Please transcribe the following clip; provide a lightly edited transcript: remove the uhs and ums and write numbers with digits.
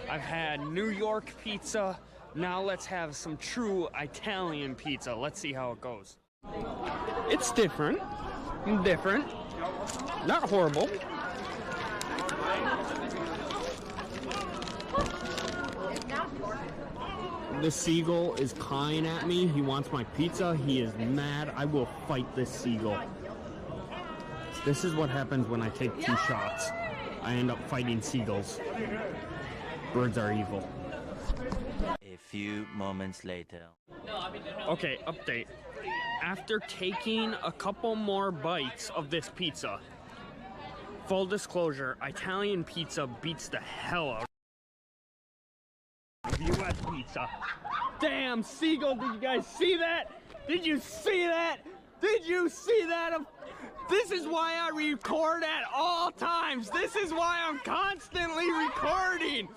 I've had New York pizza. Now let's have some true Italian pizza. Let's see how it goes. It's different. Different. Not horrible. The seagull is cawing at me. He wants my pizza. He is mad. I will fight this seagull. This is what happens when I take 2 shots. I end up fighting seagulls. Birds are evil. A few moments later. Okay, update. After taking a couple more bites of this pizza, full disclosure, Italian pizza beats the hell out of US pizza. Damn, seagull, did you guys see that? Did you see that? Did you see that? This is why I record at all times. This is why I'm constantly recording.